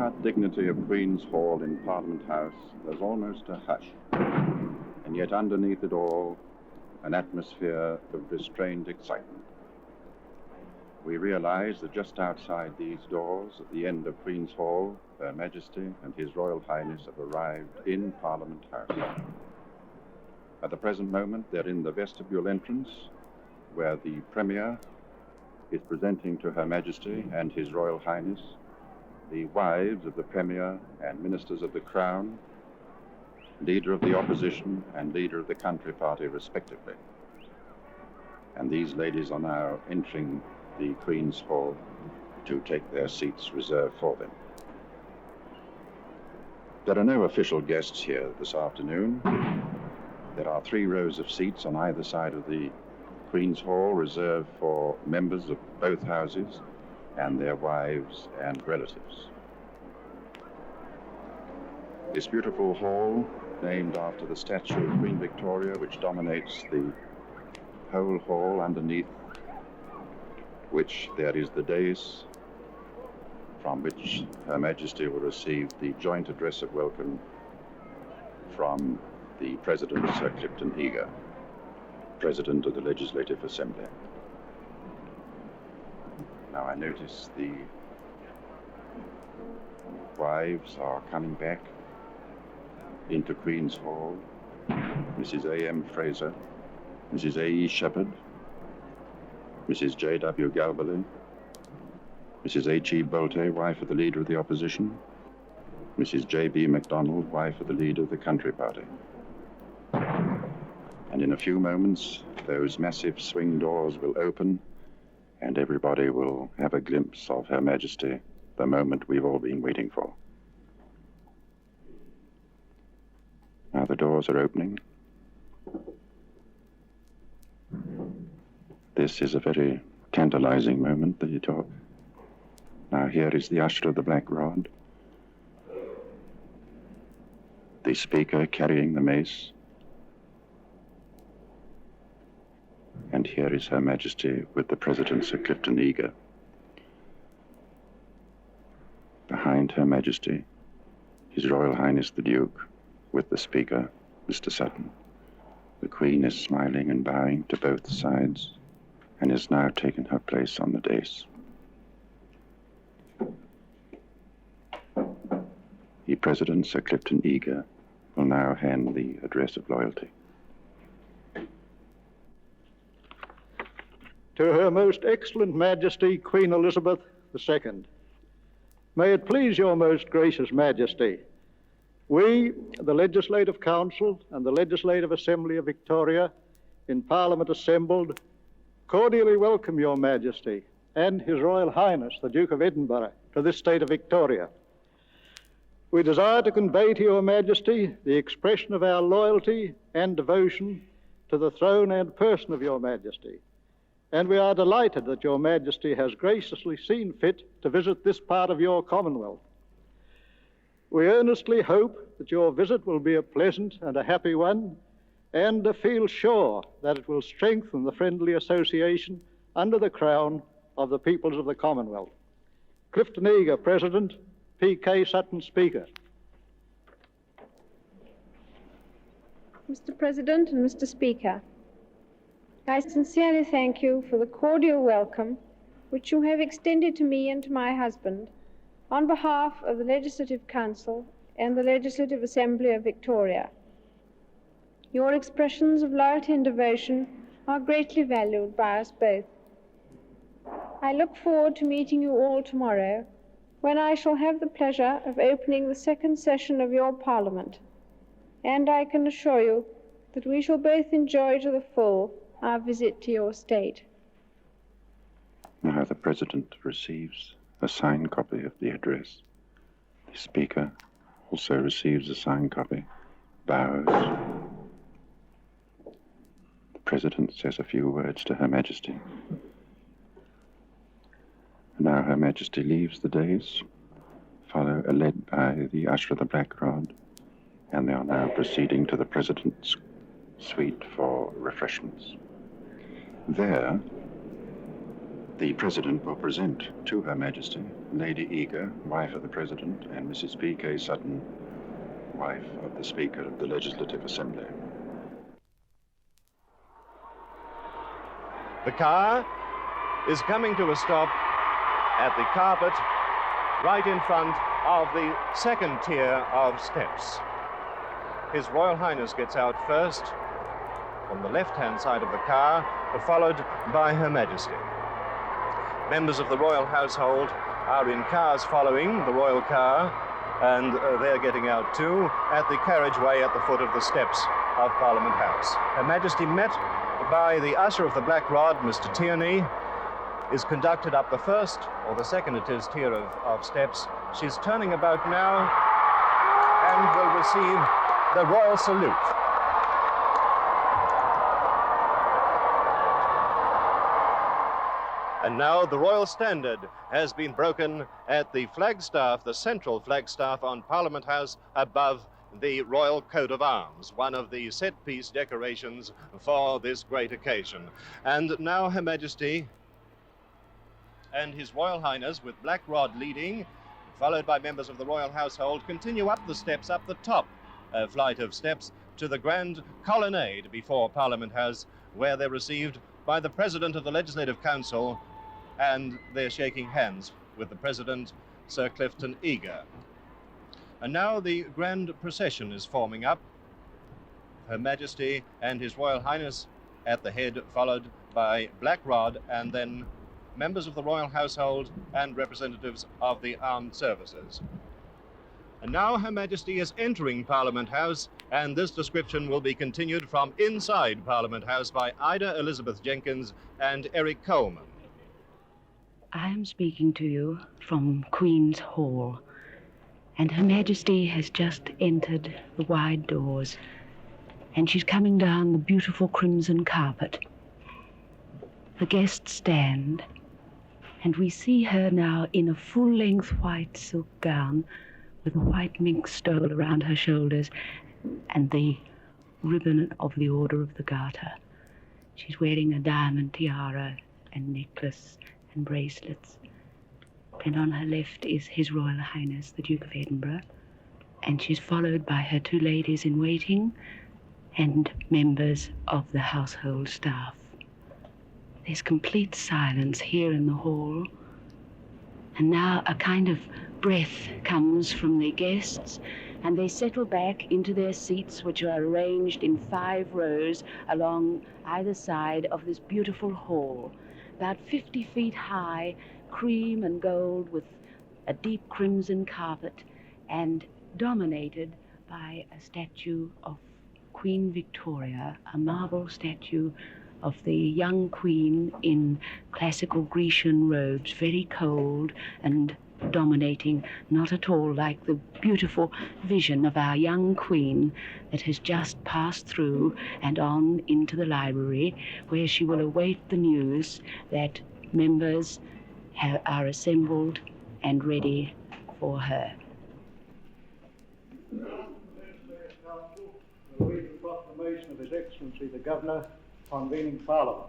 quiet dignity of Queen's Hall in Parliament House, there's almost a hush. And yet underneath it all, an atmosphere of restrained excitement. We realize that just outside these doors, at the end of Queen's Hall, Her Majesty and His Royal Highness have arrived in Parliament House. At the present moment, they're in the vestibule entrance, where the Premier is presenting to Her Majesty and His Royal Highness the wives of the Premier and Ministers of the Crown, Leader of the Opposition and Leader of the Country Party, respectively. And these ladies are now entering the Queen's Hall to take their seats reserved for them. There are no official guests here this afternoon. There are 3 rows of seats on either side of the Queen's Hall reserved for members of both houses and their wives and relatives. This beautiful hall, named after the statue of Queen Victoria, which dominates the whole hall, underneath which there is the dais from which Her Majesty will receive the joint address of welcome from the President, Sir Clifton Eager, President of the Legislative Assembly. Now I notice the wives are coming back into Queen's Hall. Mrs. A.M. Fraser, Mrs. A.E. Shepherd, Mrs. J.W. Galbally, Mrs. H.E. Bolte, wife of the Leader of the Opposition, Mrs. J.B. MacDonald, wife of the Leader of the Country Party. And in a few moments, those massive swing doors will open and everybody will have a glimpse of Her Majesty, the moment we've all been waiting for. Now the doors are opening. This is a very tantalizing moment. Now here is the usher of the black rod, the speaker carrying the mace, and here is Her Majesty with the President, Sir Clifton Eager. Behind Her Majesty, His Royal Highness the Duke, with the Speaker, Mr. Sutton. The Queen is smiling and bowing to both sides and has now taken her place on the dais. The President, Sir Clifton Eager, will now hand the address of loyalty. To Her Most Excellent Majesty, Queen Elizabeth II. May it please Your Most Gracious Majesty, we, the Legislative Council and the Legislative Assembly of Victoria, in Parliament assembled, cordially welcome Your Majesty and His Royal Highness, the Duke of Edinburgh, to this state of Victoria. We desire to convey to Your Majesty the expression of our loyalty and devotion to the throne and person of Your Majesty, and we are delighted that Your Majesty has graciously seen fit to visit this part of your Commonwealth. We earnestly hope that your visit will be a pleasant and a happy one, and feel sure that it will strengthen the friendly association under the Crown of the peoples of the Commonwealth. Clifton Eager, President, P.K. Sutton, Speaker. Mr. President and Mr. Speaker, I sincerely thank you for the cordial welcome which you have extended to me and to my husband on behalf of the Legislative Council and the Legislative Assembly of Victoria. Your expressions of loyalty and devotion are greatly valued by us both. I look forward to meeting you all tomorrow, when I shall have the pleasure of opening the second session of your Parliament, and I can assure you that we shall both enjoy to the full our visit to your state. Now the President receives a signed copy of the address. The Speaker also receives a signed copy, bows. The President says a few words to Her Majesty. Now Her Majesty leaves the dais, led by the usher of the black rod, and they are now proceeding to the President's suite for refreshments. There, the President will present to Her Majesty Lady Eager, wife of the President, and Mrs. P.K. Sutton, wife of the Speaker of the Legislative Assembly. The car is coming to a stop at the carpet right in front of the second tier of steps. His Royal Highness gets out first on the left-hand side of the car, followed by Her Majesty. Members of the royal household are in cars following the royal car, and they're getting out too at the carriageway at the foot of the steps of Parliament House. Her Majesty, met by the usher of the Black Rod, Mr. Tierney, is conducted up the first, or the second it is, tier of steps. She's turning about now and will receive the royal salute. And now the royal standard has been broken at the flagstaff, the central flagstaff on Parliament House above the royal coat of arms, one of the set-piece decorations for this great occasion. And now Her Majesty and His Royal Highness, with Black Rod leading, followed by members of the royal household, continue up the steps, up the top flight of steps, to the grand colonnade before Parliament House, where they're received by the President of the Legislative Council, and they're shaking hands with the President, Sir Clifton Eager. And now the grand procession is forming up. Her Majesty and His Royal Highness at the head, followed by Black Rod, and then members of the royal household and representatives of the armed services. And now Her Majesty is entering Parliament House, and this description will be continued from inside Parliament House by Ida Elizabeth Jenkins and Eric Coleman. I am speaking to you from Queen's Hall, and Her Majesty has just entered the wide doors, and she's coming down the beautiful crimson carpet. The guests stand, and we see her now in a full-length white silk gown with a white mink stole around her shoulders and the ribbon of the Order of the Garter. She's wearing a diamond tiara and necklace and bracelets. And on her left is His Royal Highness, the Duke of Edinburgh, and she's followed by her two ladies-in-waiting and members of the household staff. There's complete silence here in the hall, and now a kind of breath comes from the guests, and they settle back into their seats, which are arranged in 5 rows along either side of this beautiful hall, about 50 feet high, cream and gold, with a deep crimson carpet, and dominated by a statue of Queen Victoria, a marble statue of the young queen in classical Grecian robes, very cold and dominating, not at all like the beautiful vision of our young queen that has just passed through and on into the library, where she will await the news that members are assembled and ready for her. We'll read the proclamation of His Excellency the Governor convening Parliament.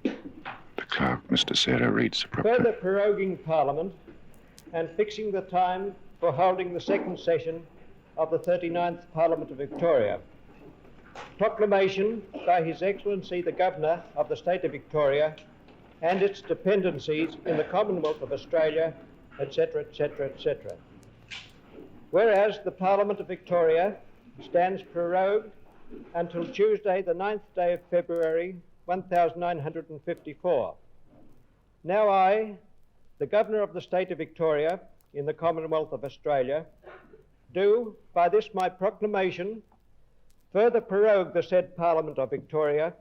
The clerk, Mr. Sarah, reads the proclamation. Further proroguing Parliament and fixing the time for holding the second session of the 39th Parliament of Victoria. Proclamation by His Excellency the Governor of the State of Victoria and its dependencies in the Commonwealth of Australia, etc., etc., etc. Whereas the Parliament of Victoria stands prorogued until Tuesday, the 9th day of February, 1954. Now I, the Governor of the State of Victoria in the Commonwealth of Australia, do, by this my proclamation, further prorogue the said Parliament of Victoria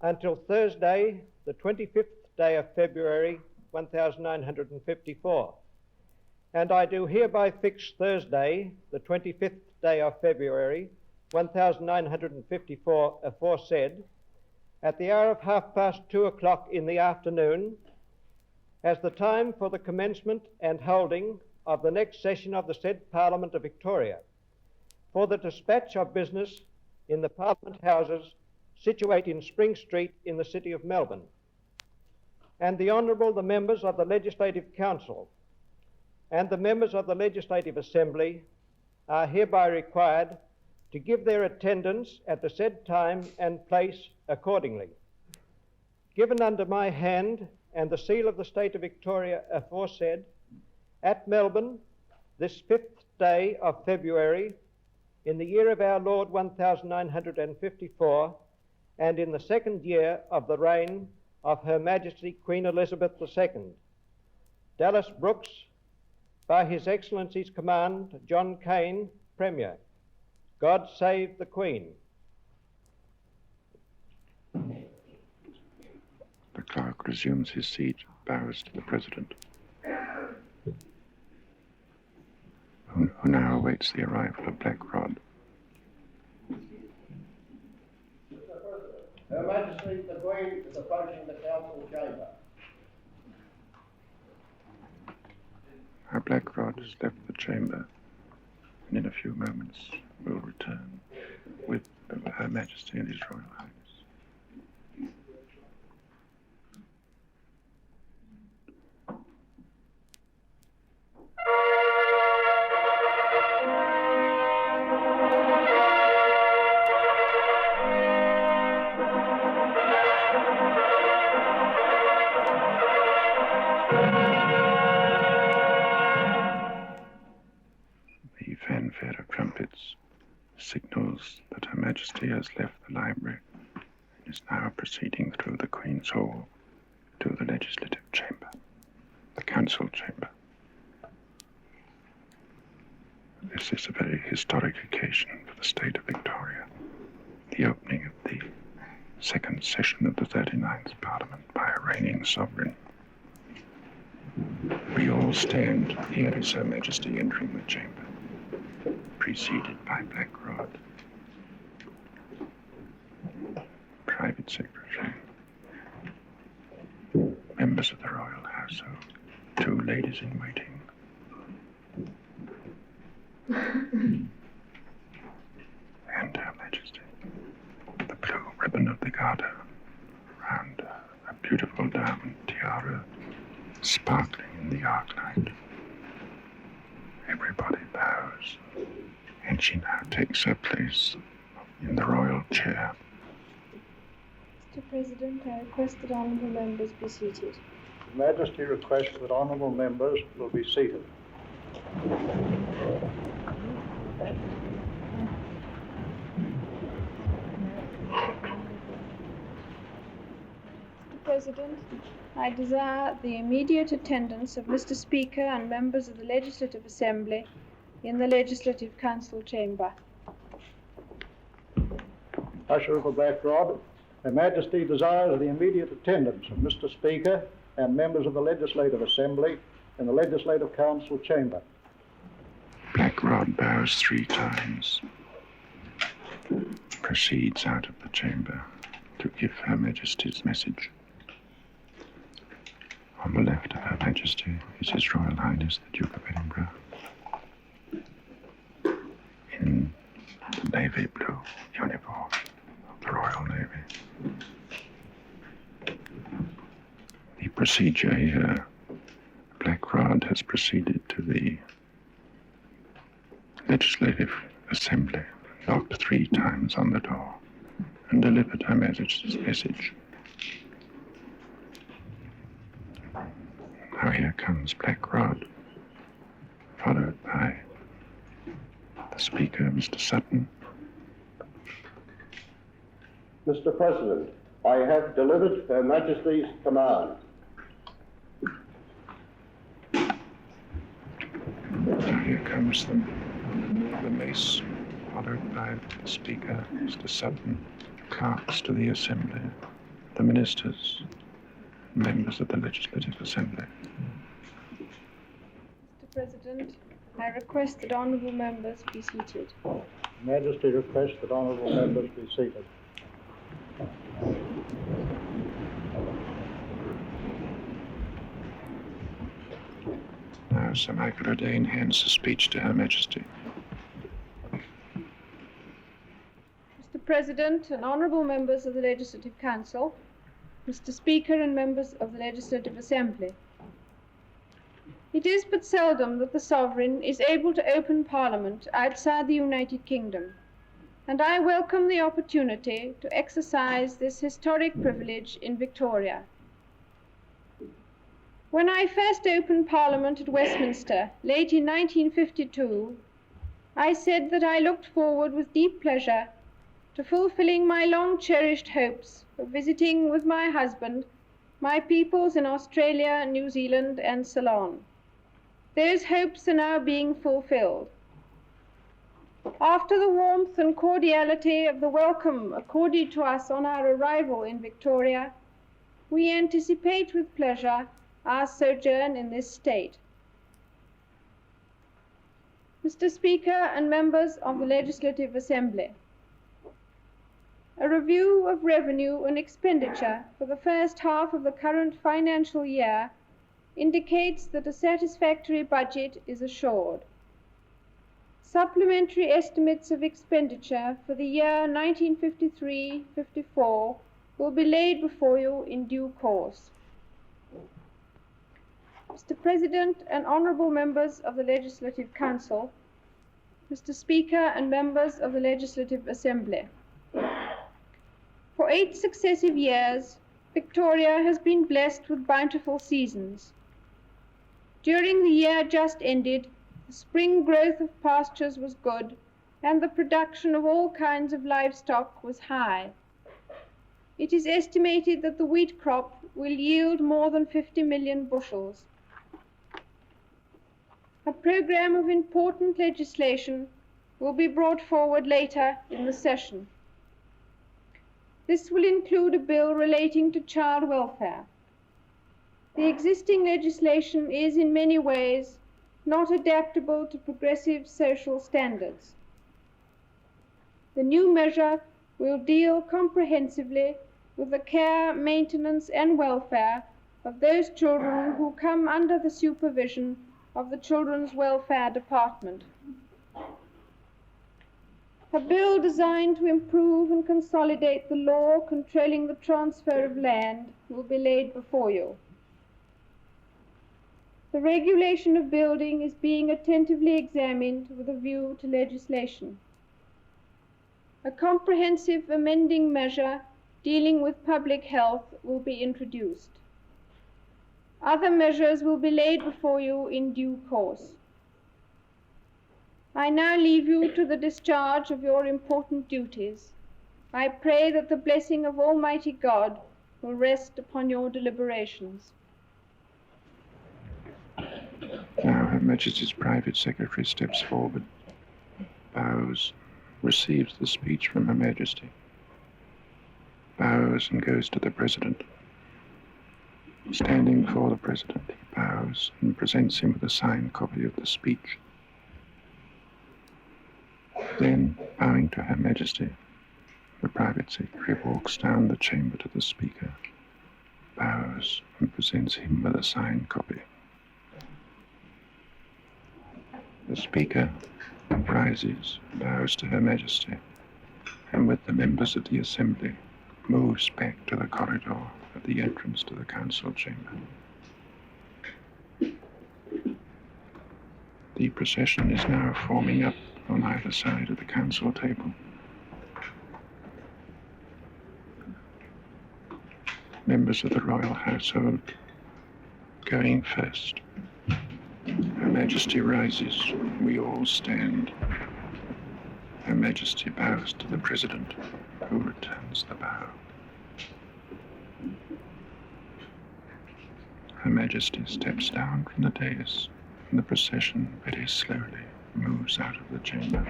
until Thursday, the 25th day of February, 1954. And I do hereby fix Thursday, the 25th day of February, 1954 aforesaid, at the hour of 2:30 o'clock in the afternoon, as the time for the commencement and holding of the next session of the said Parliament of Victoria, for the dispatch of business in the Parliament houses situate in Spring Street in the city of Melbourne. and the Honourable the members of the Legislative Council and the members of the Legislative Assembly are hereby required to give their attendance at the said time and place accordingly. Given under my hand and the seal of the State of Victoria aforesaid, at Melbourne, this 5th day of February, in the year of our Lord 1954, and in the 2nd year of the reign of Her Majesty Queen Elizabeth II, Dallas Brooks, by His Excellency's command, John Cain, Premier. God save the Queen. The clerk resumes his seat, bows to the President, who now awaits the arrival of Black Rod. Her Majesty the Queen is approaching the council chamber. Our Black Rod has left the chamber, and in a few moments will return with Her Majesty and His Royal Highness. The fanfare of trumpets signals that Her Majesty has left the library and is now proceeding through the Queen's Hall to the Legislative Chamber, the Council Chamber. This is a very historic occasion for the state of Victoria, the opening of the second session of the 39th Parliament by a reigning sovereign. We all stand. Here is Her Majesty entering the chamber, preceded by Black Rod, Private Secretary, members of the Royal Household, 2 ladies in waiting, and Her Majesty. The blue ribbon of the Garter around a beautiful diamond tiara sparkling in the arc light. Everybody bows, and she now takes her place in the royal chair. Mr. President, I request that honourable members be seated. His Majesty requests that honourable members will be seated. Mr. President, I desire the immediate attendance of Mr. Speaker and members of the Legislative Assembly in the Legislative Council chamber. Usher of the Black Rod, Her Majesty desires the immediate attendance of Mr. Speaker and members of the Legislative Assembly in the Legislative Council chamber. Black Rod bows 3 times, proceeds out of the chamber to give Her Majesty's message. On the left of Her Majesty is His Royal Highness the Duke of Edinburgh, in the navy blue uniform of the Royal Navy. The procedure here, Black Rod has proceeded to the Legislative Assembly, knocked 3 times on the door, and delivered Her Majesty's message. Now here comes Black Rod, followed by the Speaker, Mr. Sutton. Mr. President, I have delivered Her Majesty's command. Now here comes the mace, followed by the Speaker, Mr. Sutton, clerks to the Assembly, the ministers, members of the Legislative Assembly. Mr. President, I request that honourable members be seated. Her Majesty requests that honourable members be seated. Now Sir Michael O'Dane hands a speech to Her Majesty. Mr. President and honourable members of the Legislative Council, Mr. Speaker and members of the Legislative Assembly, it is but seldom that the Sovereign is able to open Parliament outside the United Kingdom, and I welcome the opportunity to exercise this historic privilege in Victoria. When I first opened Parliament at Westminster, late in 1952, I said that I looked forward with deep pleasure to fulfilling my long-cherished hopes of visiting with my husband my peoples in Australia, New Zealand, and Ceylon. Those hopes are now being fulfilled. After the warmth and cordiality of the welcome accorded to us on our arrival in Victoria, we anticipate with pleasure our sojourn in this state. Mr. Speaker and members of the Legislative Assembly, a review of revenue and expenditure for the first half of the current financial year indicates that a satisfactory budget is assured. Supplementary estimates of expenditure for the year 1953-54 will be laid before you in due course. Mr. President and honourable members of the Legislative Council, Mr. Speaker and members of the Legislative Assembly, for 8 successive years, Victoria has been blessed with bountiful seasons. During the year just ended, the spring growth of pastures was good, and the production of all kinds of livestock was high. It is estimated that the wheat crop will yield more than 50 million bushels. A programme of important legislation will be brought forward later in the session. This will include a bill relating to child welfare. The existing legislation is in many ways not adaptable to progressive social standards. The new measure will deal comprehensively with the care, maintenance and welfare of those children who come under the supervision of the Children's Welfare Department. A bill designed to improve and consolidate the law controlling the transfer of land will be laid before you. The regulation of building is being attentively examined with a view to legislation. A comprehensive amending measure dealing with public health will be introduced. Other measures will be laid before you in due course. I now leave you to the discharge of your important duties. I pray that the blessing of Almighty God will rest upon your deliberations. Now Her Majesty's Private Secretary steps forward, bows, receives the speech from Her Majesty, bows and goes to the President. Standing before the President, he bows and presents him with a signed copy of the speech. Then, bowing to Her Majesty, the Private Secretary walks down the chamber to the Speaker, bows and presents him with a signed copy. The Speaker rises, bows to Her Majesty, and with the members of the Assembly, moves back to the corridor at the entrance to the Council chamber. The procession is now forming up on either side of the Council table. Members of the Royal Household going first. Her Majesty rises. We all stand. Her Majesty bows to the President, who returns the bow. Her Majesty steps down from the dais, and the procession very slowly moves out of the chamber.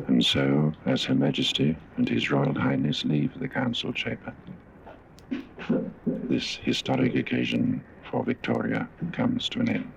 And so, as Her Majesty and His Royal Highness leave the Council chamber, this historic occasion for Victoria comes to an end.